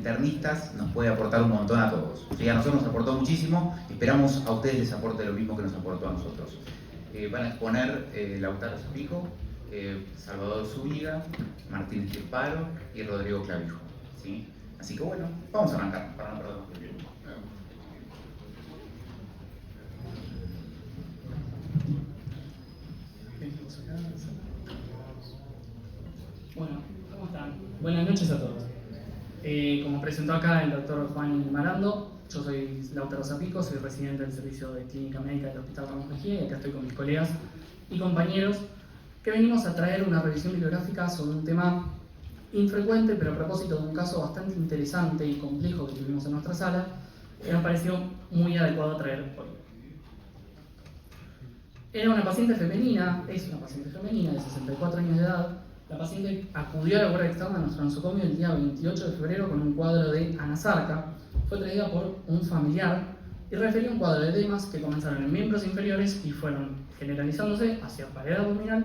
internistas nos puede aportar un montón a todos. A nosotros nos aportó muchísimo, esperamos a ustedes les aporte lo mismo que nos aportó a nosotros. Van a exponer Lautaro Zapico, Salvador Zúñiga, Martín Estirpalo y Rodrigo Clavijo, ¿sí? Así que bueno, vamos a arrancar para no perder más tiempo. Bueno, ¿cómo están? Buenas noches a todos. Como presentó acá el doctor Juan Marando, yo soy Lautaro Zapico, soy residente del Servicio de Clínica Médica del Hospital Ramos Mejía y acá estoy con mis colegas y compañeros que venimos a traer una revisión bibliográfica sobre un tema infrecuente, pero a propósito de un caso bastante interesante y complejo que tuvimos en nuestra sala, que nos pareció muy adecuado traer hoy. Era una paciente femenina, es una paciente femenina de 64 años de edad. La paciente acudió a la guardia externa de nuestro nosocomio el día 28 de febrero con un cuadro de anasarca. Fue traída por un familiar y refería un cuadro de edemas que comenzaron en miembros inferiores y fueron generalizándose hacia pared abdominal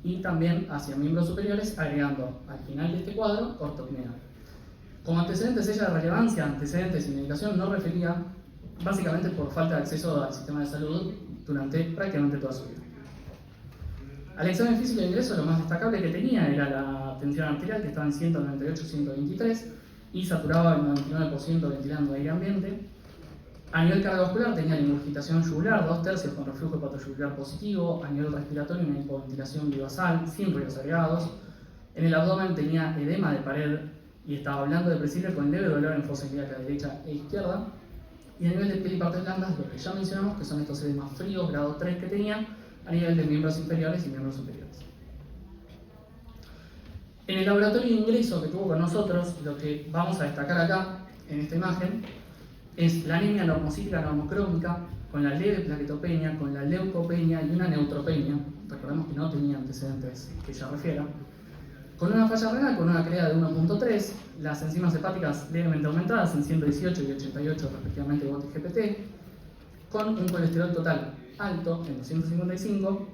y también hacia miembros superiores, agregando al final de este cuadro ortopnea. Como antecedentes ella de relevancia, antecedentes y medicación no refería, básicamente por falta de acceso al sistema de salud durante prácticamente toda su vida. Al examen físico de ingreso, lo más destacable que tenía era la tensión arterial, que estaba en 198-123 y saturaba el 99% ventilando aire ambiente. A nivel cardiovascular tenía la ingurgitación yugular, 2/3 con reflujo hepatoyugular positivo. A nivel respiratorio una hipoventilación bivasal, sin ruidos agregados. En el abdomen tenía edema de pared y estaba hablando de presidio con leve dolor en fosa ilíaca derecha e izquierda. Y a nivel de piel y partes blandas, lo que ya mencionamos, que son estos edemas fríos, grado 3 que tenía, a nivel de miembros inferiores y miembros superiores. En el laboratorio de ingreso que tuvo con nosotros, lo que vamos a destacar acá, en esta imagen, es la anemia normocítica normocrónica, con la leve plaquetopenia, con la leucopenia y una neutropenia. Recordemos que no tenía antecedentes que ella refiera. Con una falla renal, con una CREA de 1.3, las enzimas hepáticas levemente aumentadas en 118 y 88 respectivamente GOT y GPT, con un colesterol total alto en 255,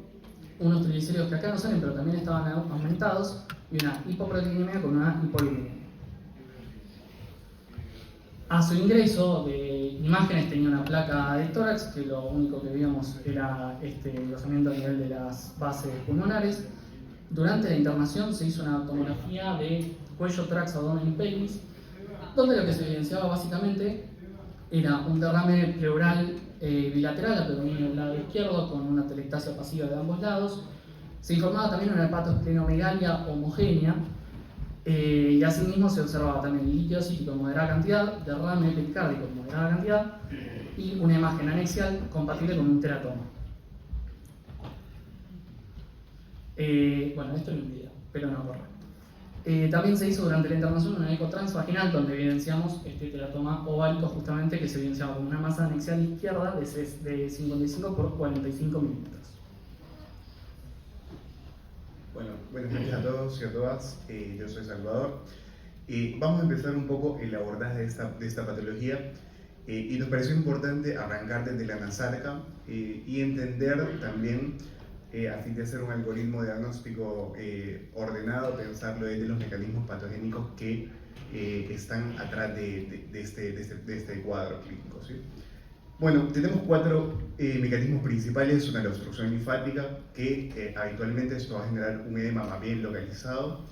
unos triglicéridos que acá no salen pero también estaban aumentados, y una hipoproteinemia con una hipolipidemia. A su ingreso de imágenes tenía una placa de tórax, que lo único que veíamos era este engrosamiento a nivel de las bases pulmonares. Durante la internación se hizo una tomografía de cuello, tórax, abdomen y pelvis, donde lo que se evidenciaba básicamente era un derrame pleural bilateral al predominio del lado izquierdo con una telectasia pasiva de ambos lados. Se informaba también una hepatosplenomegalia homogénea y asimismo se observaba también líquido cítico en moderada cantidad, derrame pericárdico en moderada cantidad y una imagen anexial compatible con un teratoma. Bueno, esto es un video, pero no corre. También se hizo durante la internación una eco transvaginal donde evidenciamos este teratoma ovárico justamente que se evidenciaba con una masa anexial izquierda de 55 por 45 milímetros. Bueno, buenas noches a todos y a todas. Yo soy Salvador. Vamos a empezar un poco el abordaje de esta patología y nos pareció importante arrancar desde la anasarca y entender también, a fin de hacer un algoritmo de diagnóstico ordenado, pensarlo desde los mecanismos patogénicos que están atrás de este cuadro clínico, ¿sí? Bueno, tenemos 4 mecanismos principales. Una, la obstrucción linfática, que habitualmente esto va a generar un edema más bien localizado.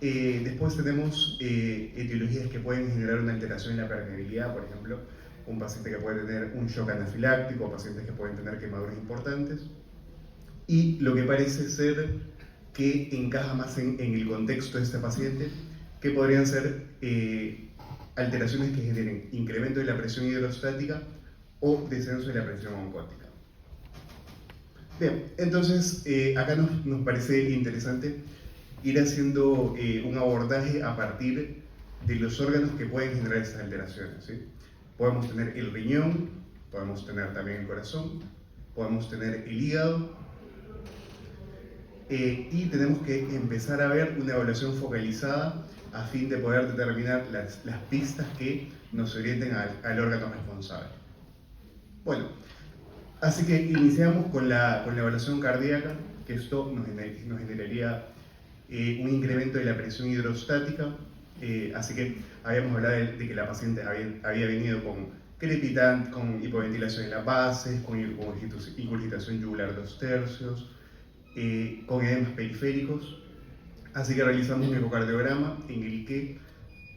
Después tenemos etiologías que pueden generar una alteración en la permeabilidad, por ejemplo, un paciente que puede tener un shock anafiláctico, pacientes que pueden tener quemaduras importantes. Y lo que parece ser que encaja más en el contexto de este paciente, que podrían ser alteraciones que generen incremento de la presión hidrostática o descenso de la presión oncótica. Bien, entonces acá nos parece interesante ir haciendo un abordaje a partir de los órganos que pueden generar estas alteraciones, ¿sí? Podemos tener el riñón, podemos tener también el corazón, podemos tener el hígado, y tenemos que empezar a ver una evaluación focalizada a fin de poder determinar las pistas que nos orienten al órgano responsable. Bueno, así que iniciamos con la evaluación cardíaca, que esto nos generaría un incremento de la presión hidrostática, Así que habíamos hablado de que la paciente había venido con crepitante, con hipoventilación en las bases, con ingurgitación yugular 2/3, con edemas periféricos. Así que realizamos un ecocardiograma en el que,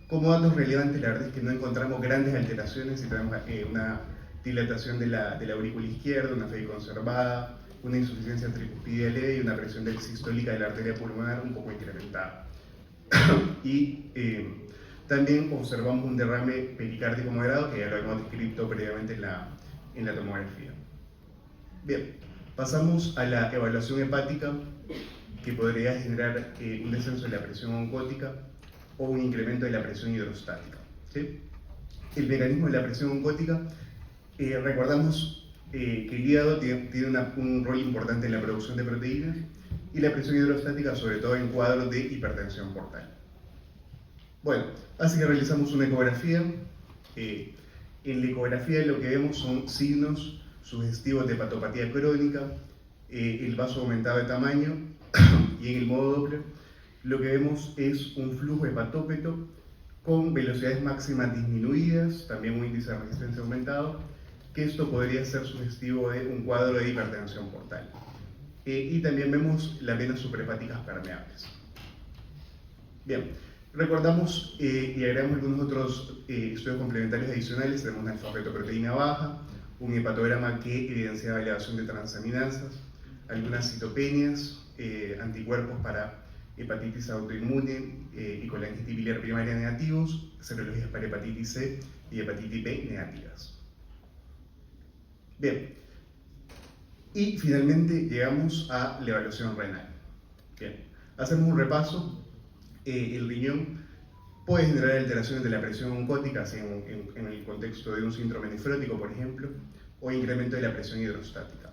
como datos relevantes, la verdad es que no encontramos grandes alteraciones y tenemos una dilatación de la aurícula izquierda, una fe conservada, una insuficiencia tricuspidia leve y una presión sistólica de la arteria pulmonar un poco incrementada. Y también observamos un derrame pericárdico moderado, que ya lo hemos descrito previamente en la tomografía. Bien, pasamos a la evaluación hepática, que podría generar un descenso de la presión oncótica o un incremento de la presión hidrostática. ¿Sí? El mecanismo de la presión oncótica, recordamos que el hígado tiene un rol importante en la producción de proteínas, y la presión hidrostática sobre todo en cuadros de hipertensión portal. Bueno, así que realizamos una ecografía. En la ecografía lo que vemos son signos sugestivos de hepatopatía crónica, el vaso aumentado de tamaño, y en el modo Doppler lo que vemos es un flujo hepatópeto con velocidades máximas disminuidas, también un índice de resistencia aumentado, que esto podría ser sugestivo de un cuadro de hipertensión portal. Y también vemos las venas suprahepáticas permeables. Bien, recordamos y agregamos algunos otros estudios complementarios adicionales. Tenemos una alfa-fetoproteína baja, un hepatograma que evidenciaba elevación de transaminasas, algunas citopenias, anticuerpos para hepatitis autoinmune y colangitis biliar primaria negativos, serologías para hepatitis C y hepatitis B negativas. Bien, y finalmente llegamos a la evaluación renal. Bien, hacemos un repaso. El riñón puede generar alteraciones de la presión oncótica en el contexto de un síndrome nefrótico, por ejemplo, o incremento de la presión hidrostática.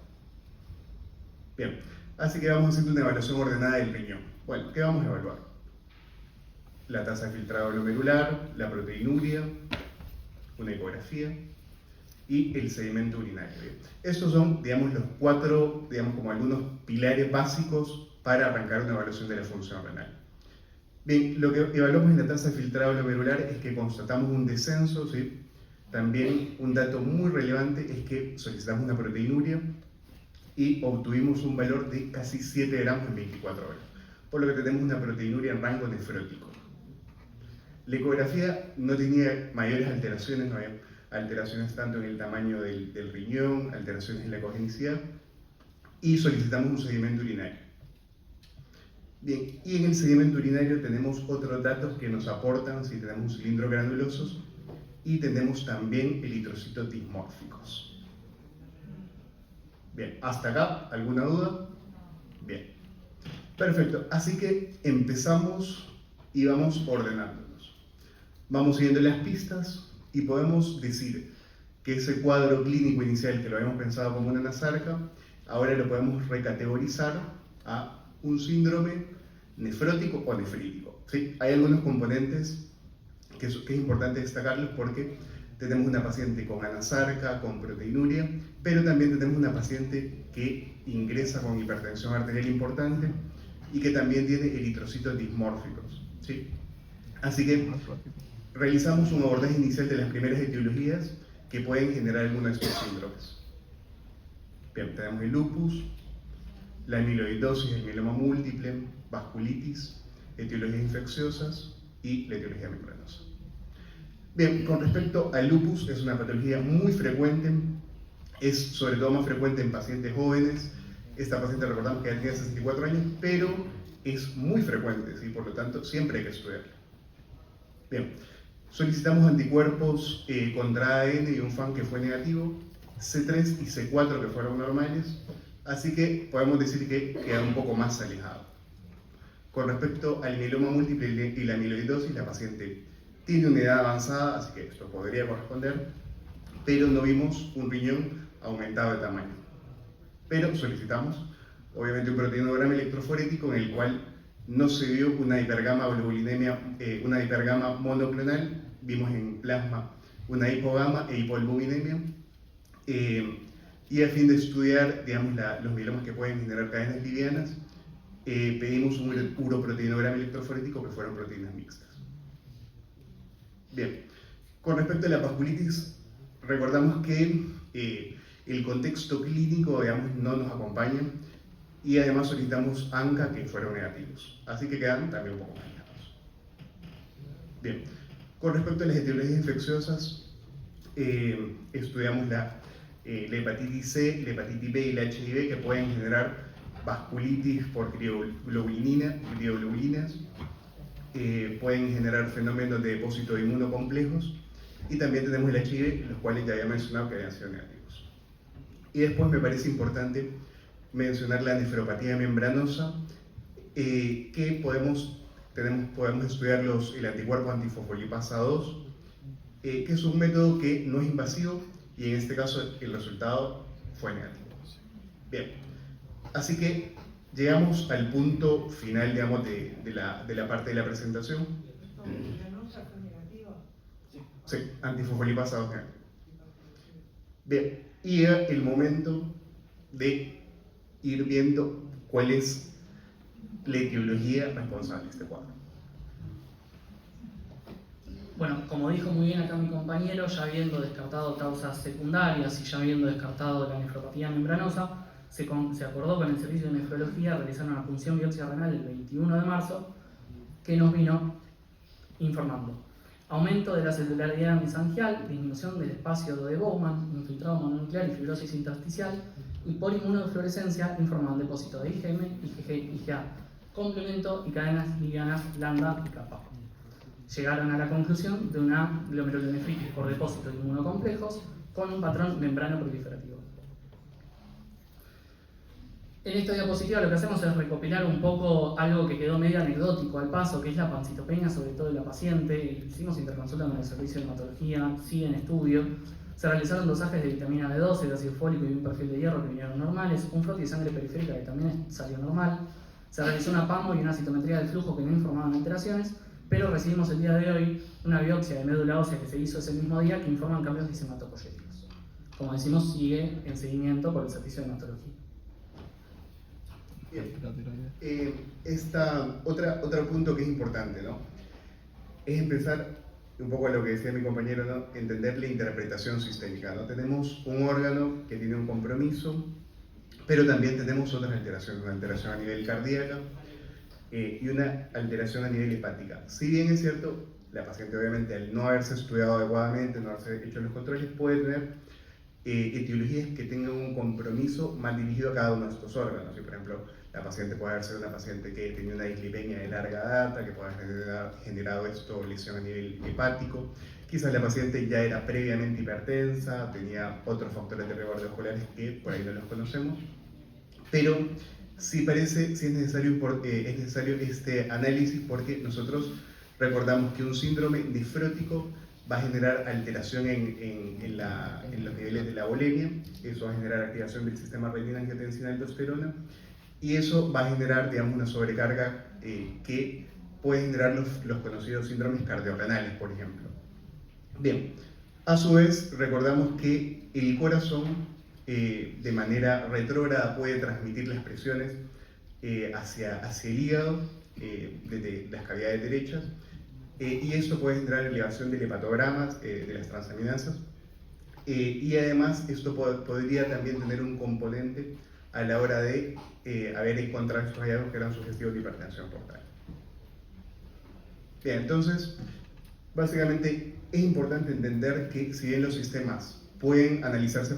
Bien, así que vamos haciendo una evaluación ordenada del riñón. Bueno, ¿qué vamos a evaluar? La tasa de filtrado glomerular, la proteinuria, una ecografía y el sedimento urinario. Estos son, digamos, los cuatro, digamos, como algunos pilares básicos para arrancar una evaluación de la función renal. Bien, lo que evaluamos en la tasa de filtrado glomerular es que constatamos un descenso, ¿sí? También un dato muy relevante es que solicitamos una proteinuria y obtuvimos un valor de casi 7 gramos en 24 horas, por lo que tenemos una proteinuria en rango nefrótico. La ecografía no tenía mayores alteraciones, no había alteraciones tanto en el tamaño del riñón, alteraciones en la ecogenicidad, y solicitamos un sedimento urinario. Bien, y en el sedimento urinario tenemos otros datos que nos aportan si tenemos cilindros granulosos y tenemos también eritrocitos dismórficos. Bien, ¿hasta acá alguna duda? Bien, perfecto, así que empezamos y vamos ordenándonos. Vamos siguiendo las pistas y podemos decir que ese cuadro clínico inicial que lo habíamos pensado como una anasarca, ahora lo podemos recategorizar a un síndrome nefrótico o nefrítico. ¿Sí? Hay algunos componentes que es importante destacarlos porque tenemos una paciente con anasarca, con proteinuria, pero también tenemos una paciente que ingresa con hipertensión arterial importante y que también tiene eritrocitos dismórficos. ¿Sí? Así que realizamos un abordaje inicial de las primeras etiologías que pueden generar alguno de estos síndromes. Bien, tenemos el lupus, la amiloidosis, el mieloma múltiple, vasculitis, etiologías infecciosas y la etiología membranosa. Bien, con respecto al lupus, es una patología muy frecuente, es sobre todo más frecuente en pacientes jóvenes. Esta paciente recordamos que ya tiene 64 años, pero es muy frecuente, ¿sí? Por lo tanto siempre hay que estudiarla. Bien, solicitamos anticuerpos contra ADN y un FAN que fue negativo, C3 y C4 que fueron normales, así que podemos decir que queda un poco más alejado. Con respecto al mieloma múltiple y la amiloidosis, la paciente tiene una edad avanzada, así que esto podría corresponder, pero no vimos un riñón aumentado de tamaño. Pero solicitamos, obviamente, un proteinograma electroforético en el cual no se vio una hipergama globulinemia, una hipergama monoclonal, vimos en plasma una hipogama e hipoalbuminemia, y a fin de estudiar, digamos, los mielomas que pueden generar cadenas livianas, pedimos un uroproteinograma electroforético que fueron proteínas mixtas. Bien, con respecto a la vasculitis, recordamos que el contexto clínico, digamos, no nos acompaña y además solicitamos ANCA que fueron negativos, así que quedan también un poco más lejanos. Bien, con respecto a las etiologías infecciosas, estudiamos la hepatitis C, la hepatitis B y la HIV, que pueden generar vasculitis por crioglobulinas, pueden generar fenómenos de depósito inmunocomplejos, y también tenemos el HIV, los cuales ya había mencionado que habían sido negativos. Y después me parece importante mencionar la nefropatía membranosa, que podemos estudiar el anticuerpo antifosfolipasa 2, que es un método que no es invasivo y en este caso el resultado fue negativo. Bien, así que llegamos al punto final, digamos, de la parte de la presentación. ¿Membranosa fue negativa? Sí, antifosfolipasa 2 negativo. Bien, y llega el momento de ir viendo cuál es la etiología responsable de este cuadro. Bueno, como dijo muy bien acá mi compañero, ya habiendo descartado causas secundarias y ya habiendo descartado la nefropatía membranosa, se acordó con el servicio de nefrología realizar una punción biopsia renal el 21 de marzo que nos vino informando aumento de la celularidad mesangial, disminución del espacio de Bowman, infiltrado mononuclear y fibrosis intersticial, y por inmunofluorescencia informaban depósito de IgM, IgG, IgA, complemento y cadenas livianas lambda y kappa. Llegaron a la conclusión de una glomerulonefritis por depósito de inmunocomplejos con un patrón membrano proliferativo. En esta diapositiva lo que hacemos es recopilar un poco algo que quedó medio anecdótico al paso, que es la pancitopenia, sobre todo de la paciente. Hicimos interconsulta con el servicio de hematología, sigue en estudio. Se realizaron dosajes de vitamina B12, de ácido fólico y un perfil de hierro que vinieron normales, un frotty de sangre periférica que también salió normal. Se realizó una PAMO y una citometría del flujo que no informaban alteraciones, pero recibimos el día de hoy una biopsia de médula ósea que se hizo ese mismo día que informan cambios lissematopoyéticos. Como decimos, sigue en seguimiento por el servicio de hematología. Bien. Otro punto que es importante, ¿no? Es empezar un poco a lo que decía mi compañero, ¿no? Entender la interpretación sistémica, ¿no? Tenemos un órgano que tiene un compromiso, pero también tenemos otras alteraciones, una alteración a nivel cardíaco y una alteración a nivel hepática. Si bien es cierto, la paciente obviamente al no haberse estudiado adecuadamente, no haberse hecho los controles, puede tener etiologías que tengan un compromiso más dirigido a cada uno de estos órganos. Y, por ejemplo, la paciente puede haber sido una paciente que tenía una dislipemia de larga data, que puede haber generado esto lesión a nivel hepático. Quizás la paciente ya era previamente hipertensa, tenía otros factores de riesgo cardiovasculares que por ahí no los conocemos. Pero sí es necesario este análisis, porque nosotros recordamos que un síndrome nefrótico va a generar alteración en los niveles de la bulimia, eso va a generar activación del sistema renina-angiotensina-aldosterona, y eso va a generar, digamos, una sobrecarga que puede generar los conocidos síndromes cardiorrenales, por ejemplo. Bien, a su vez recordamos que el corazón de manera retrógrada puede transmitir las presiones hacia el hígado desde las cavidades derechas, y esto puede generar elevación del hepatograma, de las transaminasas, y además esto podría también tener un componente a la hora de haber encontrado estos hallazgos que eran sugestivos de hipertensión portal. Bien, entonces, básicamente es importante entender que si bien los sistemas pueden analizarse